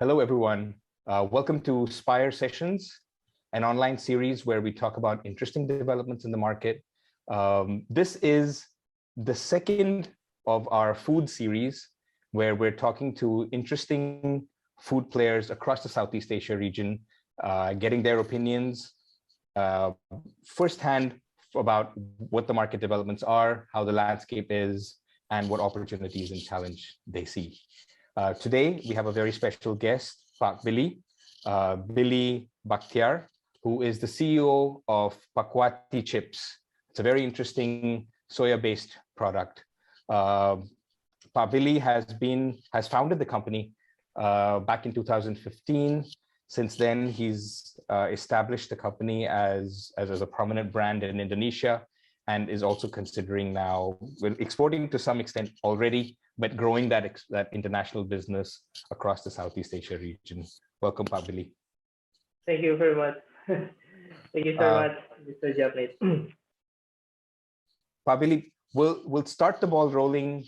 Hello, everyone. Welcome to Spire Sessions, an online series where we talk about interesting developments in the market. This is the second of our food series, where we're talking to interesting food players across the Southeast Asia region, getting their opinions firsthand about what the market developments are, how the landscape is, and what opportunities and challenge they see. Today, we have a very special guest, Billy Bachtiar, who is the CEO of Pakuaty Chips. It's a very interesting soya-based product. Billy has founded the company back in 2015. Since then, he's established the company as a prominent brand in Indonesia, and is also considering now, well, exporting to some extent already, but growing that international business across the Southeast Asia region. Welcome, Billy. Thank you very much. Thank you so much, Mr. Japnit. Billy, we'll start the ball rolling.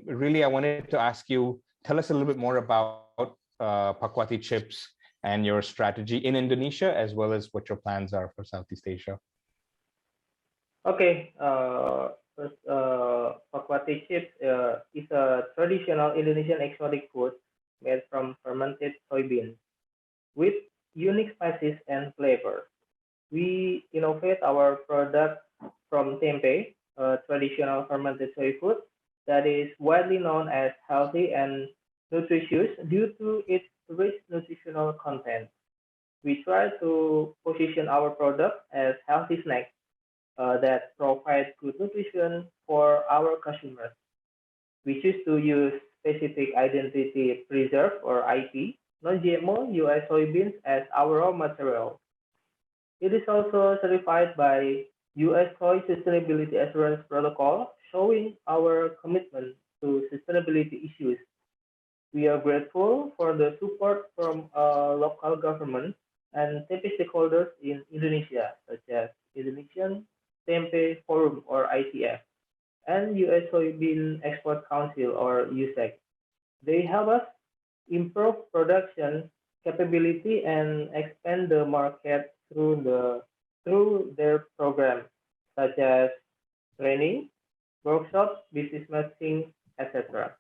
Really, I wanted to ask you, tell us a little bit more about Pakuaty Chips and your strategy in Indonesia, as well as what your plans are for Southeast Asia. Okay, first, Pakuaty Chips is a traditional Indonesian exotic food made from fermented soybeans with unique spices and flavor. We innovate our product from tempeh, a traditional fermented soy food that is widely known as healthy and nutritious due to its rich nutritional content. We try to position our product as healthy snacks that provide good nutrition for our customers. We choose to use specific identity preserve or IP, non-GMO US soybeans as our raw material. It is also certified by US Soy Sustainability Assurance Protocol, showing our commitment to sustainability issues. We are grateful for the support from local governments and tempeh stakeholders in Indonesia, such as Indonesian Tempeh Forum or ITF, and US Soybean Export Council or USEC. They help us improve production capability and expand the market through their programs, such as training, workshops, business matching, etc.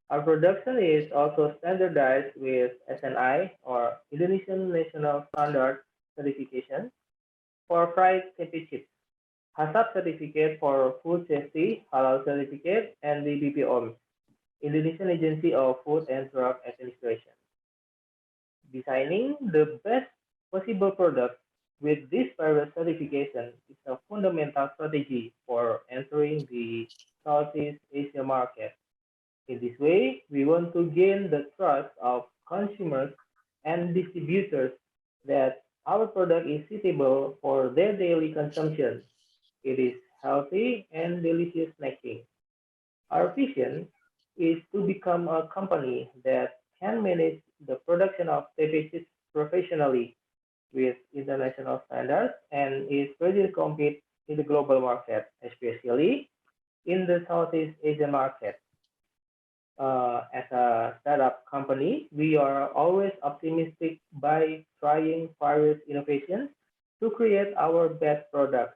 Our production is also standardized with SNI or Indonesian National Standard certification for fried tempeh chips, HACCP certificate for food safety, halal certificate, and the BPOM, Indonesian Agency of Food and Drug Administration. Designing the best possible product with this various certification is a fundamental strategy for entering the Southeast Asia market. In this way, we want to gain the trust of consumers and distributors that our product is suitable for their daily consumption. It is healthy and delicious snacking. Our vision is to become a company that can manage the production of tempeh chips professionally with international standards and is ready to compete in the global market, especially in the Southeast Asian market. As a startup company, we are always optimistic by trying various innovations to create our best products,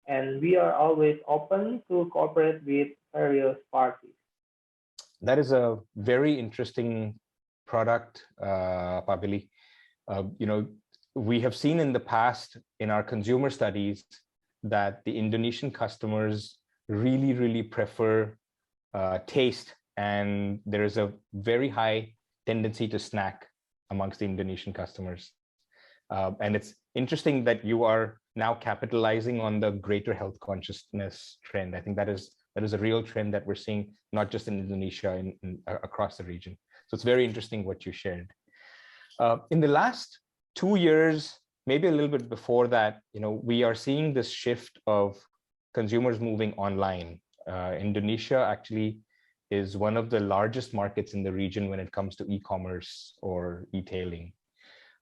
and we are always open to cooperate with various parties. That is a very interesting product, Billy. We have seen in the past in our consumer studies that the Indonesian customers really, really prefer taste, and there is a very high tendency to snack amongst the Indonesian customers. And it's interesting that you are now capitalizing on the greater health consciousness trend. I think that is a real trend that we're seeing, not just in Indonesia, across the region. So it's very interesting what you shared. In the last 2 years, maybe a little bit before that, we are seeing this shift of consumers moving online. Indonesia actually is one of the largest markets in the region when it comes to e-commerce or e-tailing.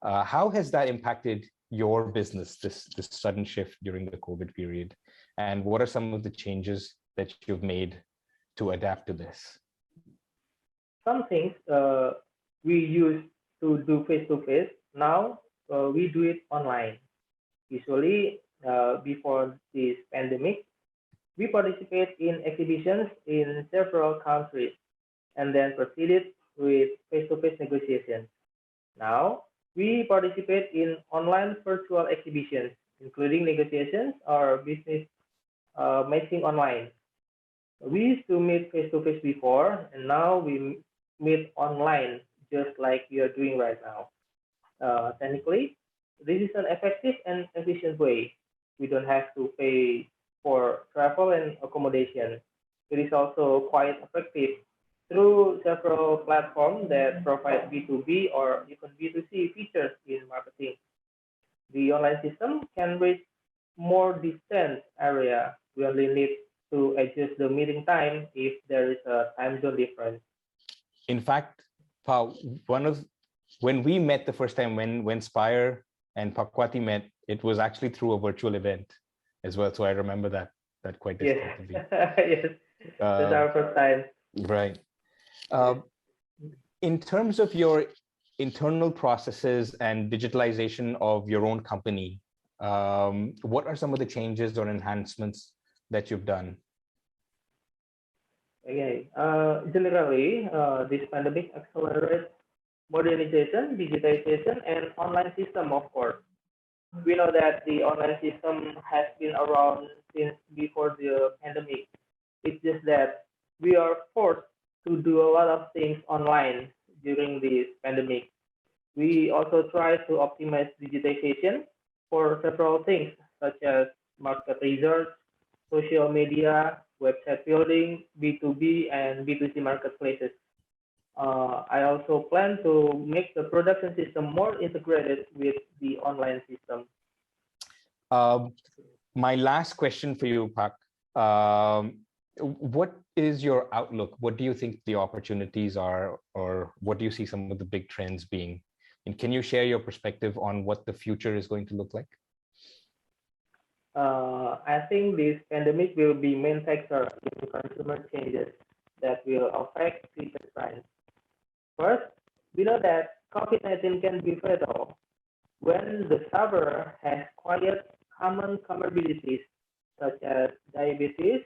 How has that impacted your business, this sudden shift during the COVID period? And what are some of the changes that you've made to adapt to this? Some things we used to do face-to-face. Now we do it online. Usually, before this pandemic, we participate in exhibitions in several countries and then proceeded with face-to-face negotiations. Now, we participate in online virtual exhibitions, including negotiations or business matching online. We used to meet face-to-face before, and now we meet online, just like we are doing right now. Technically, this is an effective and efficient way. We don't have to pay for travel and accommodation. It is also quite effective through several platforms that provide B2B or even B2C features in marketing. The online system can reach more distant area. We only need to adjust the meeting time if there is a time zone difference. In fact, Pao, when we met the first time, when Spire and Pakuaty met, it was actually through a virtual event as well. So I remember that quite Yes, distinctly. yes, that's our first time. Right. In terms of your internal processes and digitalization of your own company, what are some of the changes or enhancements that you've done? Okay. Generally, this pandemic accelerates modernization, digitization, and online system, of course. We know that the online system has been around since before the pandemic. It's just that we are forced to do a lot of things online during this pandemic. We also try to optimize digitization for several things, such as market research, social media, website building, B2B, and B2C marketplaces. I also plan to make the production system more integrated with the online system. My last question for you, Pak. What is your outlook? What do you think the opportunities are, or what do you see some of the big trends being? And can you share your perspective on what the future is going to look like? I think this pandemic will be main factor in consumer changes that will affect future trends. First, we know that COVID-19 can be fatal when the sufferer has quiet common comorbidities such as diabetes,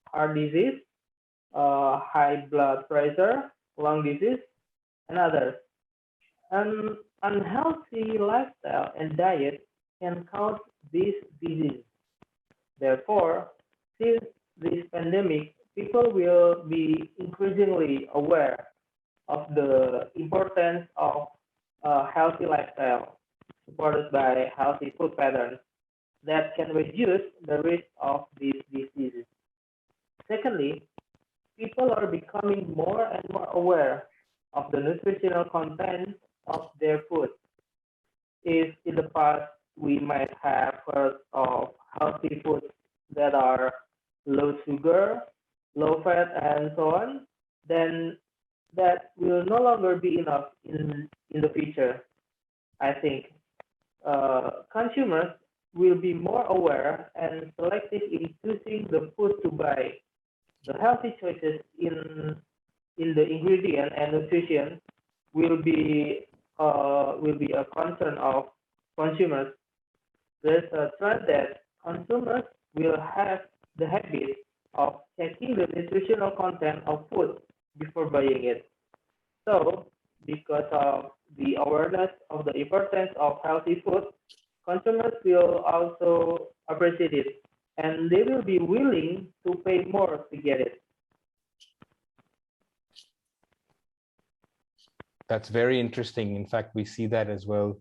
heart disease, high blood pressure, lung disease, and others. An unhealthy lifestyle and diet can cause these diseases. Therefore, since this pandemic, people will be increasingly aware of the importance of a healthy lifestyle supported by healthy food patterns that can reduce the risk of these diseases. Secondly, people are becoming more and more aware of the nutritional content of their food. If in the past we might have heard of healthy foods that are low sugar, low fat, and so on, then that will no longer be enough in the future. I think consumers will be more aware and selective in choosing the food to buy. The healthy choices in the ingredient and nutrition will be a concern of consumers. There's a trend that consumers will have the habit of checking the nutritional content of food before buying it. So, because of the awareness of the importance of healthy food, consumers will also appreciate it and they will be willing to pay more to get it. That's very interesting. In fact, we see that as well.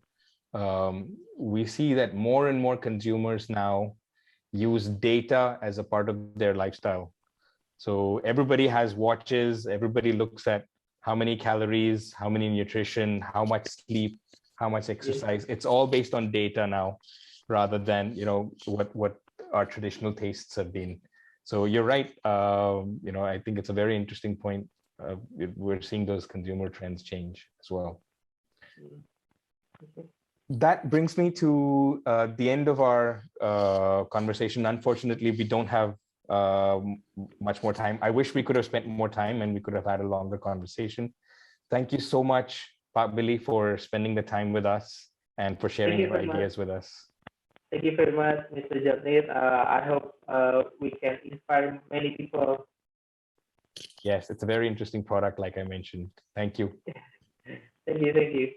We see that more and more consumers now use data as a part of their lifestyle. So everybody has watches, everybody looks at how many calories, how many nutrition, how much sleep, how much exercise. It's all based on data now, rather than what our traditional tastes have been. So you're right. I think it's a very interesting point. We're seeing those consumer trends change as well. That brings me to the end of our conversation. Unfortunately, we don't have much more time. I wish we could have spent more time and we could have had a longer conversation. Thank you so much, Pak Billy, for spending the time with us and for sharing your ideas with us. Thank you very much, Mr. Japnit. I hope we can inspire many people. Yes, it's a very interesting product, like I mentioned. Thank you. Thank you.